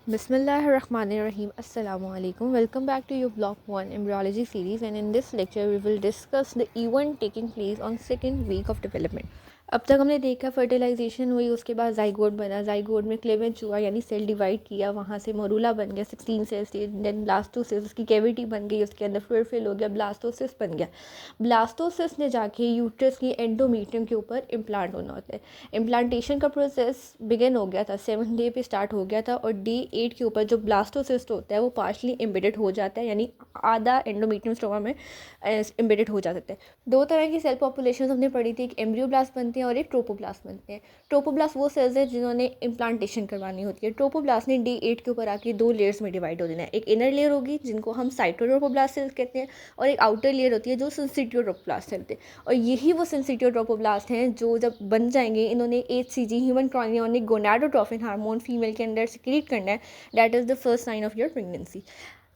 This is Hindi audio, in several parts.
Bismillahirrahmanirrahim. Assalamu alaikum. Welcome back to your block 1 embryology series, and in this lecture we will discuss the event taking place on second week of development. अब तक हमने देखा फर्टिलाइजेशन हुई, उसके बाद जाइगोट बना, जाइगोट में क्लेवेज हुआ यानी सेल डिवाइड किया, वहाँ से मोरूला बन गया 16 सेल्स थी, देन ब्लास्टोसिस, उसकी कैविटी बन गई, उसके अंदर फ्लूइड फिल हो गया, ब्लास्टोसिस बन गया। ब्लास्टोसिस ने जाके यूट्रस की एंडोमीट्रियम के ऊपर इम्प्लांट होना होता है। इम्प्लांटेशन का प्रोसेस बिगिन हो गया था, 7th डे पे स्टार्ट हो गया था, और डे 8 के ऊपर जो ब्लास्टोसिस्ट होता है वो पार्शली एम्बेडेड हो जाता है, यानी आधा एंडोमीट्रियम स्टोमा में एम्बेडेड हो जाता है। दो तरह की सेल पॉपुलेशन हमने पढ़ी थी, एक एम्ब्रियोब्लास्ट बनते हैं और एक ट्रोपोब्लास्ट बनते हैं। ट्रोपोब्लास्ट वो सेल्स हैं जिन्होंने इम्प्लांटेशन करवानी होती है। ट्रोपोब्लास्ट ने डे 8 के ऊपर आके 2 लेयर्स में डिवाइड हो देना है। एक इनर लेयर होगी जिनको हम साइटोट्रोपोब्लास्ट सेल्स कहते हैं, और एक आउटर लेयर होती है जो सिंसिटियोट्रोपोब्लास्ट सेल्स हैं। और यही वो सिंसिटियोट्रोपोब्लास्ट हैं जो जब बन जाएंगे, इन्होंने HCG human chorionic gonadotrophin hormone female के अंदर सिक्रीट करना है। That is the first sign of your pregnancy.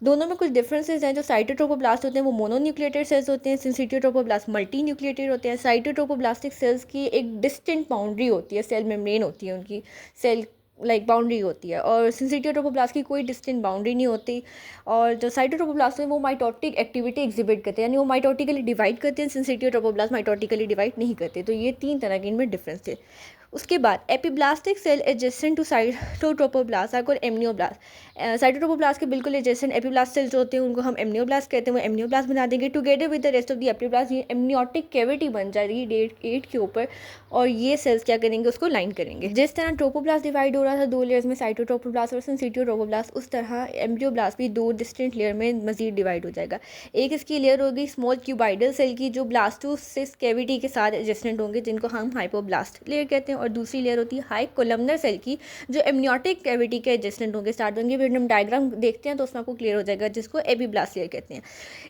दोनों में कुछ डिफरेंसेस हैं। जो साइटोट्रोपोब्लास्ट होते हैं वो मोनोन्यूक्लिएटेड सेल्स होते हैं, सिंसिटियोट्रोपोब्लास्ट मल्टी न्यूक्लिएटेड होते हैं। साइटोट्रोपोब्लास्टिक सेल्स की एक डिस्टेंट बाउंड्री होती है, सेल मेम्ब्रेन होती है उनकी, सेल बाउंड्री होती है, और सिंसिटियोट्रोपोब्लास्ट की कोई डिस्टेंट बाउंड्री नहीं होती। और जो साइटोट्रोपोब्लास्ट हैं वो माइटोटिक एक्टिविटी एग्जिबिट करते हैं, यानी वो माइटोटिकली डिवाइड करते हैं, सिंसिटियोट्रोपोब्लास्ट माइटोटिकली डिवाइड नहीं करते। तो ये 3 तरह के इनमें डिफरेंस थे। उसके बाद epiblastic cell adjacent to cytotrophoblast are called amnioblast. Cytotrophoblast के बिल्कुल एडजेसेंट एपिब्लास्ट सेल्स जो होते हैं उनको हम एमनियोब्लास्ट कहते हैं, वो एमनियोब्लास्ट बना देंगे together with the rest of the epiblast. ये एमनियोटिक कैविटी बन जाएगी डे 8 के ऊपर, और ये सेल्स क्या करेंगे, उसको लाइन करेंगे। जिस तरह ट्रोपोब्लास्ट डिवाइड हो रहा था 2 लेयर्स में, साइटोट्रोपोब्लास्ट और सिंसिटियोट्रोपोब्लास्ट, उस तरह एम्ब्रियोब्लास्ट भी 2 डिस्टेंट लेयर में मजीद डिवाइड हो जाएगा। एक इसकी लेयर होगी स्मॉल क्यूबाइडल सेल की जो ब्लास्टोसिस्ट कैविटी के साथ एडजेसेंट होंगे, जिनको हम हाइपोब्लास्ट लेयर कहते हैं, और दूसरी लेयर होती है हाई कोलमनर सेल की जो एमनियोटिक कैविटी के एडजेसेंट होंगे, स्टार्ट होंगे। फिर हम डायग्राम देखते हैं तो उसमें आपको क्लियर हो जाएगा, जिसको एपिब्लास्ट लेयर कहते हैं।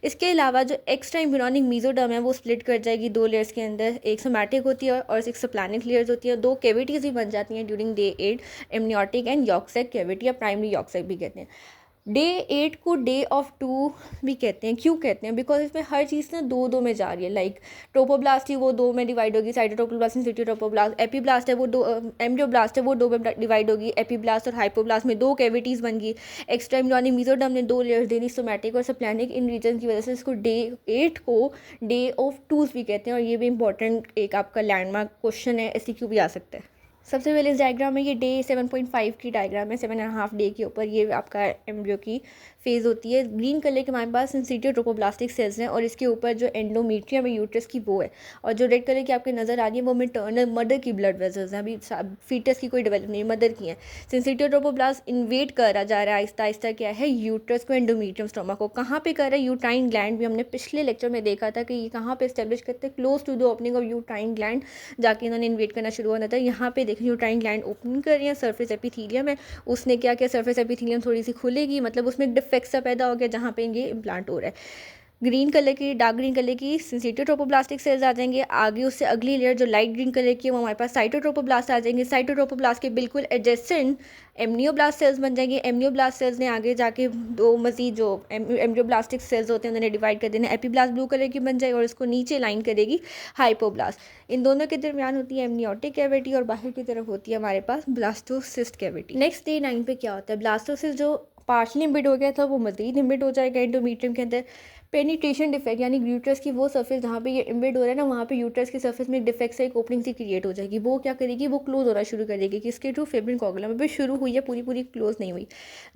इसके अलावा जो एक्स्ट्रा एम्ब्रियोनिक मेसोडर्म है वो स्प्लिट कर जाएगी 2 लेयर्स के अंदर, एक सोमैटिक होती है और एक सप्लानिक लेयर्स होती है। 2 कैविटीज भी बन जाती हैं during day 8, amniotic and yolk sac cavity या प्राइमरी यॉक सैक भी कहते हैं। डे 8 को डे ऑफ 2 भी कहते हैं। क्यों कहते हैं? बिकॉज इसमें हर चीज़ ना 2-2 में जा रही है। लाइक ट्रोपोब्लास्ट ही वो 2 में डिवाइड होगी, साइटोट्रोपोब्लास्ट सिंसिटियोट्रोपोब्लास्ट। एपिब्लास्ट है वो 2, एम्ब्रियोब्लास्ट है वो 2 में डिवाइड होगी। एपिब्लास्ट और हाइपोब्लास्ट में 2 कैविटीज़ बन गई। एक्स्ट्रा एम्ब्रियोनिक मेसोडर्म ने 2 लेयर्स देनी, सोमैटिक और सप्लानिक। इन रीजन की वजह से इसको डे 8 को डे ऑफ 2 भी कहते हैं, और ये भी इंपॉर्टेंट एक आपका लैंडमार्क क्वेश्चन है, SCQ भी आ सकता है। सबसे पहले इस डायग्राम में ये डे 7.5 की डायग्राम है, 7.5 डे के ऊपर ये आपका एम्ब्रियो की फेज़ होती है। ग्रीन कलर के हमारे पास सिंसिटियोट्रोपोब्लास्टिक सेल्स हैं, और इसके ऊपर जो एंडोमीट्रियम है यूट्रस की वो है, और जो रेड कलर की आपके नज़र आ रही है वो मैटरनल मदर की ब्लड वेसल्स हैं। अभी फीटस की कोई डेवलप नहीं, मदर की हैं। सिंसिटियोट्रोपोब्लास्ट इन्वेट करा जा रहा है आहिस्ता आहिस्ता, क्या है, यूट्रस को, एंडोमीट्रियम स्टोमा को। कहाँ पे कर रहा है? यूट्राइन ग्लैंड भी हमने पिछले लेक्चर में देखा था कि ये कहाँ पे स्टेब्लिश करते हैं, close to the opening of uterine gland जाके इन्होंने इन्वेट करना शुरू होना था। यहाँ पे देखें यूट्राइन ग्लैंड ओपन कर रही है, सरफेस एपिथेलियम है, उसने क्या किया, सरफेस एपिथेलियम थोड़ी सी खुलेगी, मतलब उसमें एक डिफेक्ट सा पैदा हो गया जहाँ पे ये इम्प्लांट हो रहा है। ग्रीन कलर की, डार्क ग्रीन कलर की सिंसिटियोट्रोपोब्लास्टिक सेल्स आ जाएंगे। आगे उससे अगली लेयर जो लाइट ग्रीन कलर की है वो हमारे पास साइटोट्रोपोब्लास्ट आ जाएंगे। साइटोट्रोपोब्लास्ट के बिल्कुल एडजेसेंट एमनियोब्लास्ट सेल्स बन जाएंगे। एमनियोब्लास्ट सेल्स ने आगे जाके 2 मजीद जो एम्ब्रियोब्लास्टिक सेल्स होते हैं उन्होंने डिवाइड कर देना। एपिब्लास्ट ब्लू कलर की बन जाएगी और इसको नीचे लाइन करेगी हाइपोब्लास्ट। इन दोनों के दरमियान होती है एमनियोटिक कैविटी, और बाहर की तरफ होती है हमारे पास ब्लास्टोसिस्ट कैविटी। नेक्स्ट डे 9 पे क्या होता है, ब्लास्टोसिस्ट जो पार्शली इम्बिड हो गया था वो मजीद इम्बिड हो जाएगा एंडोमीट्रियम के अंदर। पेनिट्रेशन डिफेक्ट, यानी यूट्रस की वो सरफेस जहाँ पे ये इम्बिड हो रहा है ना, वहाँ पे यूट्रस की सरफेस में डिफेक्ट से एक ओपनिंग सी क्रिएट हो जाएगी। वो क्या करेगी, वो क्लोज होना शुरू कर देगी। किसके थ्रू? फिब्रिन कोगुलम। अभी शुरू हुई है, पूरी पूरी क्लोज नहीं हुई।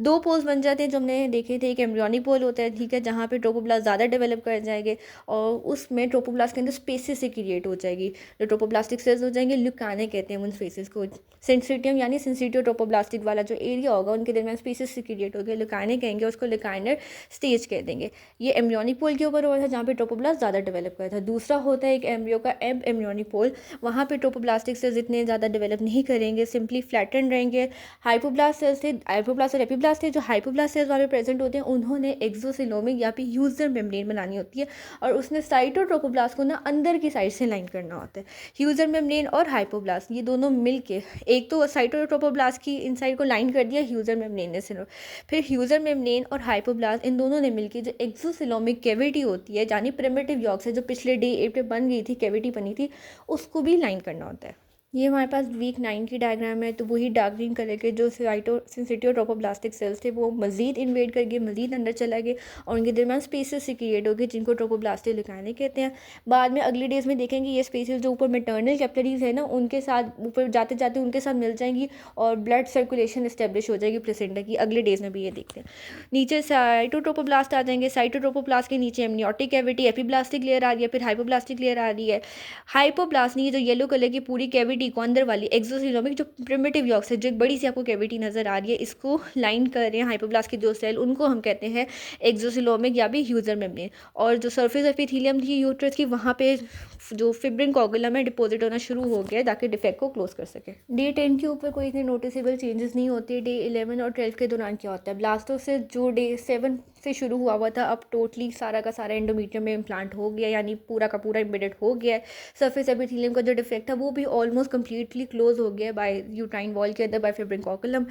2 पोल्स बन जाते हैं जो हमने देखे थे। एक एम्ब्रियोनिक पोल होता है, ठीक है, जहाँ पे ट्रोपोब्लास्ट ज़्यादा डेवलप कर जाएंगे, और उसमें ट्रोपोब्लास्ट के अंदर स्पेसिस से क्रिएट हो जाएगी, जो ट्रोपोब्लास्टिक सेल्स हो जाएंगे। ल्यूकाने कहते हैं उन स्पेसिस को। सेंसिटियम यानी सिंसिटियोट्रोपोब्लास्टिक वाला जो एरिया होगा उनके दरमियान स्पेसिस से क्रिएट हो गया, ल्यूकाने कहेंगे उसको, ल्यूकाइनर स्टेज कह देंगे। ये एम्ब्रियोनिक पोल के ऊपर हो रहा था जहाँ पे ट्रोपोब्लास्ट ज़्यादा डेवलप कर था। दूसरा होता है एक एम्ब्रियो का एम्ब्रियोनिक पोल, वहाँ पे ट्रोपोब्लास्टिक सेल्स इतने ज़्यादा डेवलप नहीं करेंगे, सिंपली फ्लैटन रहेंगे। हाइपोब्लास्ट सेल्स थे, हाइपोब्लास्ट और एपिब्लास्ट थे। जो हाइपोब्लास्ट सेल्स वहाँ पे प्रेजेंट होते हैं उन्होंने एक्सोसिलोमिक या फिर ह्यूजर मेम्ब्रेन बनानी होती है, और उसने साइटोट्रोपोब्लास्ट को ना अंदर की साइड से लाइन करना होता है। ह्यूजर मेम्ब्रेन और हाइपोब्लास्ट ये दोनों मिलके, एक तो साइटोट्रोपोब्लास्ट की इनसाइड को लाइन कर दिया ह्यूजर मेम्ब्रेन ने सिर्फ, फिर ह्यूजर मेम्ब्रेन और हाइपोब्लास्ट इन दोनों ने मिलकर जो एक्सोसिलोमिक कैविटी होती है, यानी प्रिमिटिव यॉक्स है जो पिछले डे 8 पे बन गई थी, कैविटी बनी थी, उसको भी लाइन करना होता है। ये हमारे पास वीक 9 की डायग्राम है। तो वही डार्क ग्रीन कलर के जो सिंसिटिव ट्रोपोब्लास्टिक सेल्स थे वो मज़ीद इन्वेड कर गए, मज़ीद अंदर चला गए और उनके दरमियान स्पेसेस से क्रिएट हो गए जिनको ट्रोपोब्लास्टिक लुकाने कहते हैं। बाद में अगले डेज में देखेंगे ये स्पेसेस जो ऊपर मेटर्नल कैपिलरीज है ना उनके साथ ऊपर जाते जाते उनके साथ मिल जाएंगी और ब्लड सर्कुलेशन इस्टेब्लिश हो जाएगी प्लेसेंटा की। अगले डेज में भी ये देखते हैं। नीचे साइटोट्रोपोब्लास्ट आ जाएंगे। साइटोट्रोपोब्लास्ट के नीचे एमनियोटिक कैविटी, एपीब्लास्टिक लेयर आ रही है, फिर हाइपोब्लास्टिक लेयर आ रही है। हाइपोब्लास्ट नहीं, जो येलो कलर की पूरी कैविटी को अंदर वाली एक्सोसिलोमिक जो प्रिमिटिव यॉक्स है, जो एक बड़ी सी आपको कैविटी नजर आ रही है, इसको लाइन कर रहे हैं हाइपोब्लास्ट के जो सेल, उनको हम कहते हैं एक्सोसिलोमिक या भी ह्यूजर मेम्ब्रेन। और जो सरफेस एपिथेलियम थी यूट्रस की, वहाँ पे जो फिब्रिन कोगुलम है डिपॉजिट होना शुरू हो गया ताकि डिफेक्ट को क्लोज कर सके। डे 10 के ऊपर कोई इतने नोटिसेबल चेंजेस नहीं होते। डे 11 और 12 के दौरान क्या होता है, ब्लास्टोसिस जो डे 7 से शुरू हुआ था अब टोटली सारा का सारा एंडोमीट्रियम में इम्प्लांट हो गया, यानी पूरा का पूरा एम्बेडेड हो गया है। सरफेस एपिथेलियम का जो डिफेक्ट था वो भी ऑलमोस्ट कंप्लीटली क्लोज हो गया बाय यूट्राइन वॉल के अंदर by fibrin coagulum.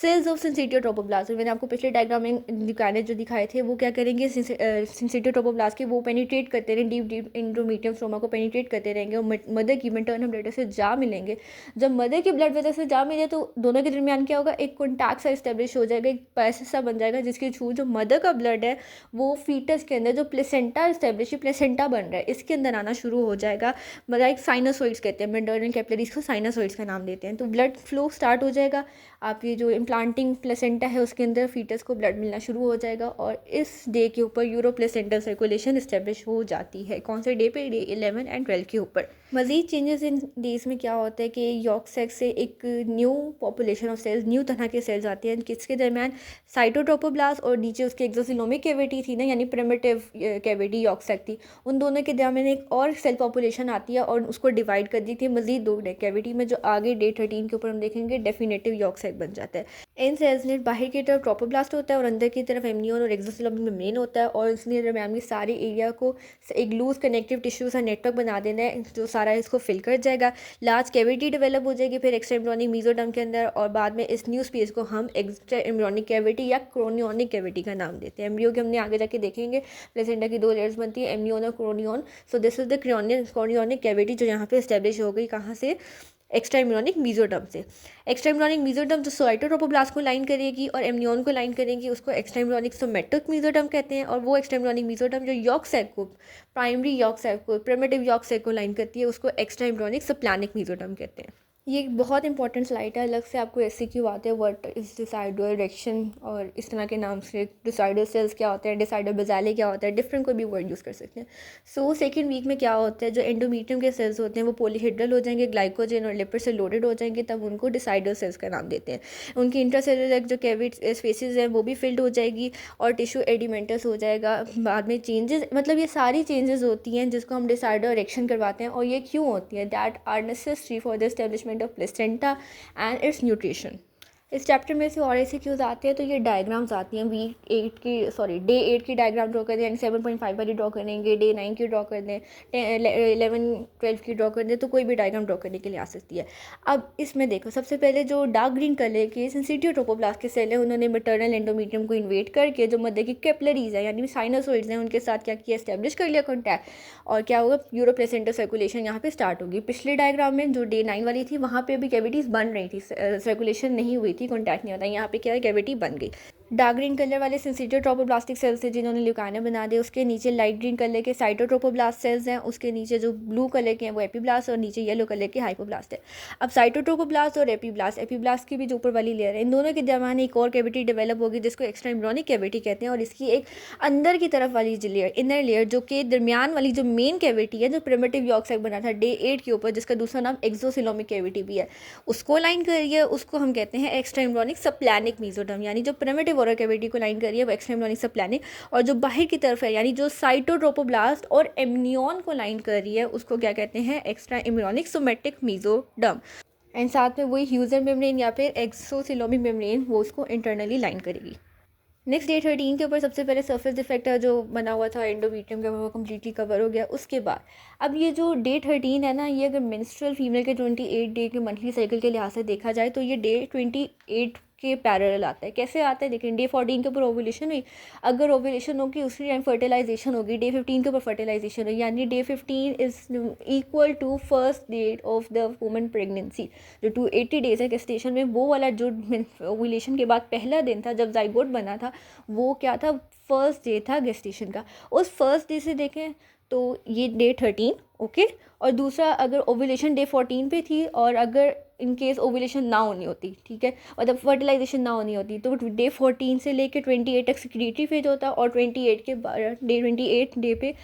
Cells of syncytiotrophoblast, मैंने आपको पिछले डायग्राम में दिखाने जो दिखाए थे वो क्या करेंगे, सिंसिटिव ट्रोपोब्लास्ट के वो पेनिट्रेट करते रहेंगे, डीप एंडोमीट्रियम स्ट्रोमा को पेनिट्रेट करते रहेंगे और मदर की मैटरनल ब्लड से जा मिलेंगे। जब मदर की ब्लड वजह से जा मिले तो दोनों के दरमियान क्या होगा, एक कॉन्टैक्ट सा इस्टेब्लिश हो जाएगा, एक पैसेज सा बन जाएगा जिसके थ्रू जो मदर का ब्लड है वो फीटस के अंदर जो प्लेसेंटा इस्टेब्लिश, प्लेसेंटा बन रहा है, इसके अंदर आना शुरू हो जाएगा। मतलब एक साइनोसॉइड्स कहते हैं, मेटरनल कैपिलरीज को साइनोसॉइड्स का नाम देते हैं। तो ब्लड फ्लो स्टार्ट हो जाएगा, आपकी जो इम्प्लांटिंग प्लेसेंटा है उसके अंदर फीटस को ब्लड मिलना शुरू हो जाएगा और इस डे के ऊपर यूरो प्लेसेंटल सर्कुलेशन इस्टेब्लिश हो जाती है। कौन से डे पे, डे 11 एंड 12 के ऊपर। मज़ीद चेंजेस इन डेज में क्या होता है कि यॉर्क सेक्स से एक new population of cells, new तरह के सेल्स आते हैं किसके दरमियान, साइटोट्रोपोब्लास्ट और नीचे उसके एक्सोसिलोमिक कैविटी थी ना, यानी प्रिमिटिव कैविटी यॉर्क सेक थी, उन दोनों के दरमियान एक और सेल पॉपुलेशन आती है और उसको डिवाइड कर दी थी मज़ीद दो कैविटी में, जो आगे डे 13 के ऊपर हम देखेंगे डेफिनेटिव यॉर्क सेक बन जाता है। इन सेल्स ने बाहर की तरफ ट्रोपोब्लास्ट होता है और अंदर की तरफ एमनियोन और एक्सोसिलोमिक मेम्ब्रेन होता है और इसने दरमियान में सारे एरिया को एक लूज कनेक्टिव टिश्यू सा नेटवर्क बना देना है जो सारा इसको फिल कर जाएगा। लार्ज कैविटी डेवलप हो जाएगी फिर एक्स्ट्रा एम्ब्रियोनिक मेसोडर्म के अंदर और बाद में इस न्यू स्पेस को हम एक्स्ट्रा एम्ब्रियोनिक कैविटी या क्रोनियोनिक कैविटी का नाम देते हैं। एम्ब्रियो के हमने आगे जाके देखेंगे प्लेसेंटा की दो लेयर्स बनती है, एम्नियोन और chorion. So this is the chorionic cavity जो यहाँ पे एस्टेब्लिश हो गई, कहाँ से, एक्स्ट्रा एम्ब्रियोनिक मेसोडर्म से। एक्स्ट्रा एम्ब्रियोनिक मेसोडर्म जो साइटोट्रोपोब्लास्ट को लाइन करेगी और एमनियोन को लाइन करेगी उसको एक्स्ट्रा एम्ब्रियोनिक सोमेटिक मेसोडर्म कहते हैं। और वो एक्स्ट्रा एम्ब्रियोनिक मेसोडर्म जो यॉर्क सेक को, प्राइमरी यॉर्क सेक को, प्रिमिटिव यॉर्क सेक को लाइन करती है उसको एक्स्ट्रा एम्ब्रियोनिक सप्लानिक मेसोडर्म कहते हैं। ये एक बहुत इंपॉर्टेंट स्लाइड है, अलग से आपको एससीक्यू आते हैं, व्हाट इज डिसाइडर इरेक्शन और इस तरह के नाम से, डिसाइडर सेल्स क्या होते हैं, डिसाइडर बेजाले क्या होता है, डिफरेंट कोई भी वर्ड यूज़ कर सकते हैं। सो सेकंड वीक में क्या होता है, जो एंडोमीट्रियम के सेल्स होते हैं वो पॉलीहेड्रल हो जाएंगे, ग्लाइकोजन और लिपिड से लोडेड हो जाएंगे, तब उनको डिसाइडर सेल्स का नाम देते हैं। उनकी इंट्रासेलुलर जो कैविट स्पेसिस हैं वो भी फिल्ड हो जाएगी और टिश्यू एडिमेंटस हो जाएगा। बाद में चेंजेस, मतलब ये सारी चेंजेस होती हैं जिसको हम डिसाइडर इरेक्शन करवाते हैं और ये क्यों होती है, that are necessary for the establishment of placenta and its nutrition। इस चैप्टर में से और ऐसे क्यूज आते हैं तो ये डायग्राम्स आती हैं वीक 8 की, डे 8 की डायग्राम ड्रॉ कर दें, यानी 7.5 वाली ड्रॉ करेंगे, डे 9 की ड्रॉ कर दें, 11-12 की ड्रॉ कर दें, तो कोई भी डायग्राम ड्रॉ करने के लिए आ सकती है। अब इसमें देखो, सबसे पहले जो डार्क ग्रीन कलर के सिंसिटिव ट्रोपोब्लास्ट के सेल हैं उन्होंने मैटरनल एंडोमीट्रियम को इन्वेट करके जो मदर की कैपिलरीज है यानी साइनोसॉइड्स हैं उनके साथ क्या किया, एस्टेब्लिश कर लिया कॉन्टैक्ट, और क्या होगा, यूरो प्लेसेंटा सर्कुलेशन यहाँ पे स्टार्ट होगी। पिछले डायग्राम में जो डे 9 वाली थी वहाँ पे भी कैविटीज़ बन रही थी, सर्कुलेशन नहीं हुई थी, कॉन्टैक्ट नहीं होता, यहाँ पे क्या है, कैविटी बन गई। डार्क ग्रीन कलर वाले सिंसिटिव ट्रोपोब्लास्टिक सेल्स थे जिन्होंने ल्यूकाना बना दिए, उसके नीचे लाइट ग्रीन कलर के साइटोट्रोपोब्लास्ट सेल्स हैं, उसके नीचे जो ब्लू कलर के हैं वो एपीब्लास्ट और नीचे येलो कलर के हाइपोब्लास्ट है। अब साइटोट्रोपोब्लास्ट और एपीब्लास्ट की भी जो ऊपर वाली लेयर है, इन दोनों के दरमियान एक और कैविटी डेवलप होगी जिसको एक्स्ट्रा एम्ब्रियोनिक कैविटी कहते हैं और इसकी एक अंदर की तरफ वाली जो लेयर, इनर लेयर, जो कि दरमियान वाली जो मेन कैविटी है जो प्रिमिटिव यॉर्क सेक बना था डे 8 के ऊपर, जिसका दूसरा नाम एक्सोसिलोमिक कैविटी भी है, उसको लाइन करिए, उसको हम कहते हैं एक्स्ट्रा एम्ब्रियोनिक सप्लानिक मेसोडर्म, यानी जो प्रिमिटिव ओरल कैविटी को लाइन करिए वो एक्स्ट्रा एम्ब्रियोनिक सप्लानिक, और जो बाहर की तरफ है यानी जो साइटोट्रोपोब्लास्ट और एमनियोन को लाइन कर रही है उसको क्या कहते हैं, extra embryonic somatic mesoderm. And साथ में वही ह्यूजर मेम्ब्रेन या फिर एक्सोसिलोमिक मेम्ब्रेन वो उसको इंटरनली लाइन करेगी। नेक्स्ट डे 13 के ऊपर सबसे पहले सरफेस डिफेक्ट जो बना हुआ था एंडोमीट्रियम का वो कम्प्लीटली कवर हो गया। उसके बाद अब ये जो डे 13 है ना, ये अगर मेंस्ट्रुअल फीमेल के 28 डे के मंथली साइकिल के लिहाज से देखा जाए तो ये डे 28 के पैरेलल आता है। कैसे आता है देखिए, डे 14 के ऊपर ओवुलेशन हुई, अगर ओवुलेशन होगी उसी टाइम फर्टिलाइजेशन होगी, डे 15 के ऊपर फर्टिलाइजेशन हुई, यानी day 15 is equal to first date of the woman pregnancy. जो 280 डेज है गेस्टेशन में, वो वाला जो ओवुलेशन के बाद पहला दिन था जब जाइगोट बना था, वो क्या था, फर्स्ट डे था गेस्टेशन का। उस फर्स्ट डे से देखें तो ये डे 13, ओके। और दूसरा, अगर ओवुलेशन डे 14 पे थी और अगर इन केस ओवुलेशन ना होनी होती, ठीक है, मतलब फर्टिलाइजेशन ना होनी होती, तो डे 14 से लेके 28 तक सिक्रीटरी फेज होता, और 28 के डे 28 डे पे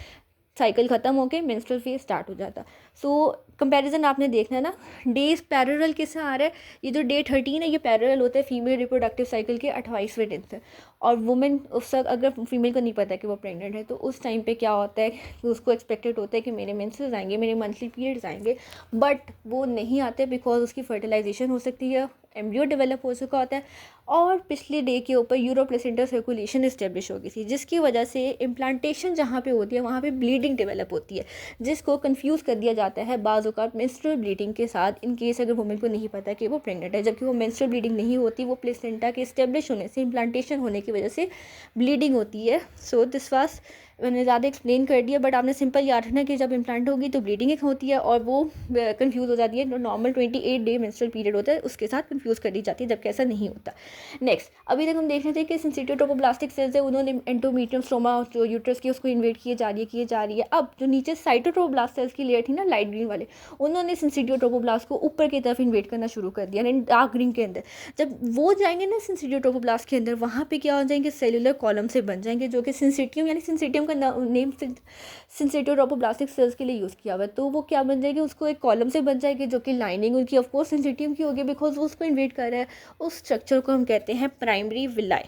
साइकिल ख़त्म होकर मेंस्ट्रुअल फेज स्टार्ट हो जाता। सो कंपैरिजन आपने देखना है ना, डेज पैरेलल किससे आ रहा है, ये जो डे 13 है ये पैरेलल होता है फीमेल रिप्रोडक्टिव साइकिल के 28वें दिन से। और वुमेन उस वक्त, अगर फीमेल को नहीं पता कि वो प्रेग्नेंट है, तो उस टाइम पे क्या होता है कि उसको एक्सपेक्टेड होता है कि मेरे मेंसेस आएंगे, मेरे मंथली पीरियड्स आएंगे, बट वो नहीं आते बिकॉज उसकी फर्टिलाइजेशन हो सकती है, एम्ब्रियो डेवलप हो चुका होता है, और पिछले डे के ऊपर यूरोप्लेसेंटा सर्कुलेशन इस्टेब्लिश हो गई थी, जिसकी वजह से इम्प्लांटेशन जहाँ पे होती है वहाँ पे ब्लीडिंग डेवलप होती है, जिसको कंफ्यूज कर दिया जाता है बाज़ औक़ात मेंस्ट्रुअल ब्लीडिंग के साथ, इन केस अगर वुमेन को नहीं पता कि वो प्रेग्नेंट है, जबकि वो मेंस्ट्रुअल ब्लीडिंग नहीं होती, वो प्लेसेंटा के इस्टेब्लिश होने से, इम्प्लांटेशन होने की वजह से ब्लीडिंग होती है। सो दिस वाज, मैंने ज़्यादा एक्सप्लेन कर दिया, बट आपने सिंपल याद रखना कि जब इम्प्लांट होगी तो ब्लीडिंग एक होती है और वो कंफ्यूज हो जाती है, जो नॉर्मल 28 डे मेंस्ट्रुअल पीरियड होता है उसके साथ कंफ्यूज कर दी जाती है, जबकि ऐसा नहीं होता। नेक्स्ट, अभी तक हम देख रहे थे कि सिंसिटिव ट्रोपोब्लास्टिक सेल्स है, उन्होंने एंडोमेट्रियम स्ट्रोमा जो यूट्रस की उसको इन्वेट किए जा रही है। अब जो नीचे साइटोट्रोब्लास्ट सेल्स की लेयर थी ना, लाइट ग्रीन वाले, उन्होंने सिंसिटिव ट्रोपोब्लास्ट को ऊपर की तरफ इन्वेट करना शुरू कर दिया, यानी डार्क ग्रीन के अंदर। जब वो जाएंगे ना सिंसिटिव ट्रोपोब्लास्ट के अंदर, वहाँ पे क्या हो जाएंगे, सेलुलर कॉलम से बन जाएंगे, जो कि सिंसिटियम, यानी सिंसिटियम का नेम सिंसिटिव ट्रोपोब्लास्टिक सेल्स के लिए यूज़ किया हुआ है, तो वो क्या बन जाएगी, उसको एक कॉलम से बन जाएगी, जो कि लाइनिंग उनकी ऑफकोर्स सिंसिटियम की होगी, बिकॉज वो उसको इन्वेट कर रहा है। उस स्ट्रक्चर को हम कहते हैं प्राइमरी विलाई।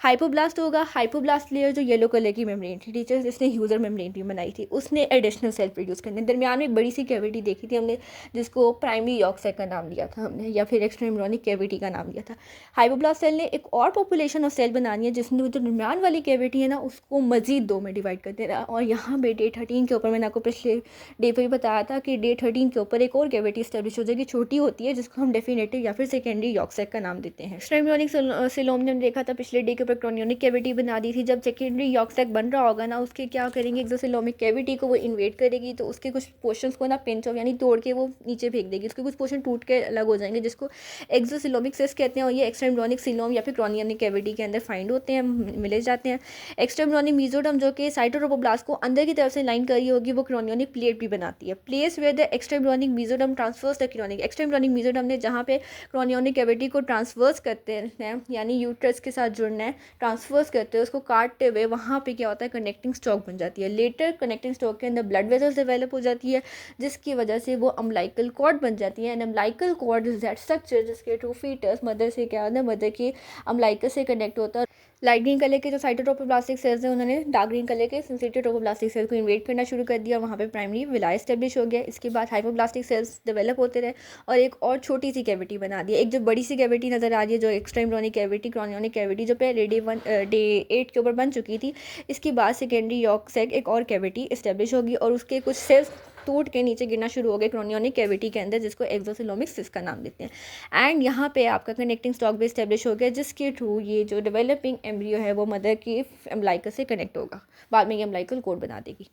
हाइपोब्लास्ट होगा, हाइपोब्लास्ट लेयर जो येलो कलर की मेम्ब्रेन थी, टीचर जिसने ह्यूजर मेम्ब्रेन भी बनाई थी, उसने एडिशनल सेल प्रोड्यूस करने, दरमियान में एक बड़ी सी कैविटी देखी थी हमने, जिसको प्राइमरी यॉर्क सेल का नाम दिया था हमने, या फिर एक्स्ट्रा एम्ब्रियोनिक कैविटी का नाम दिया था। हाइपोब्लास्ट सेल ने एक और पॉपुलेशन ऑफ सेल बनानी है, जिसने जो दरमियान वाली कैविटी है ना, उसको मजीद 2 में डिवाइड कर देना। और यहाँ पे डे 13 के ऊपर, मैंने आपको पिछले डे पर भी बताया था कि डे 13 के ऊपर एक और कैविटी स्टैब्लिश हो जाएगी, छोटी होती है, जिसको हम डेफिनेटिव या फिर सेकेंडरी यॉर्क सेल का नाम देते हैं। एक्स्ट्रा एम्ब्रियोनिक सिलोम ने देखा था पिछले डे के ऊपर, क्रोनियोनिक कैविटी बना दी थी। जब सेकेंडरी यॉर्क सेल बन रहा होगा ना, उसके क्या करेंगे, एक्सोसिलोमिक कैविटी को वो इन्वेट करेगी, तो उसके कुछ पोर्शंस को ना पिंच ऑफ यानी तोड़ के वो नीचे फेंक देगी, उसके कुछ पोर्शन टूट के अलग हो जाएंगे, जिसको एक्सोसिलोमिक सिस्ट कहते हैं, और ये एक्स्ट्रा एम्ब्रियोनिक सिलोम या फिर क्रोनियोनिक कैविटी के अंदर फाइंड होते हैं, मिले जाते हैं। एक्स्ट्रा एम्ब्रियोनिक मेसोडर्म जो कि साइटोट्रोपोब्लास्ट को अंदर की तरफ से लाइन कर रही होगी, वो क्रोनियोनिक प्लेट भी बनाती है। Place where the extra embryonic mesoderm transfers the chorionic, extra embryonic mesoderm ने जहाँ पे क्रोनियोनिक कैविटी को ट्रांसफर्स करते हैं, यानी यूट्रस के साथ जुड़ना है, ट्रांसफर्स करते हैं, उसको काटते हुए वहाँ पे क्या होता है, कनेक्टिंग स्टॉक बन जाती है। लेटर कनेक्टिंग स्टॉक के अंदर ब्लड वेसल्स डेवलप हो जाती है, जिसकी वजह से वो अम्बिलिकल कॉर्ड बन जाती है। And umbilical cord is that structure जिसके थ्रू फीटस मदर से क्या होता है, मदर की अम्बिलिकस से कनेक्ट होता है। लाइट ग्रीन कलर के जो साइटोट्रोपोब्लास्टिक सेल्स हैं, उन्होंने डार्क ग्रीन कलर के सिंसिटिव ट्रोपोब्लास्टिक सेल्स को इन्वेट करना शुरू कर दिया, वहाँ पे प्राइमरी विलाई एस्टेब्लिश हो गया। इसके बाद हाइपोब्लास्टिक सेल्स डेवलप होते रहे और एक और छोटी सी कैविटी बना दी। एक जो बड़ी सी कैविटी नज़र आ रही है, जो एक्स्ट्रा एम्ब्रियोनिक कैविटी, क्रोनियोनिक कैविटी, जो पहले डे 8 के ऊपर बन चुकी थी, इसके बाद सेकेंडरी यॉर्क सेल एक और कैविटी एस्टेब्लिश होगी, और उसके कुछ सेल्स टूट के नीचे गिरना शुरू हो गए क्रोनियोनिक कैविटी के अंदर, जिसको एक्सोसिलोमिक सिस्ट का नाम देते हैं। एंड यहाँ पे आपका कनेक्टिंग स्टॉक भी एस्टेब्लिश हो गया, जिसके थ्रू ये जो डेवलपिंग एम्ब्रियो है वो मदर की अम्बिलिकस से कनेक्ट होगा, बाद में ये अम्बिलिकल कॉर्ड बना देगी।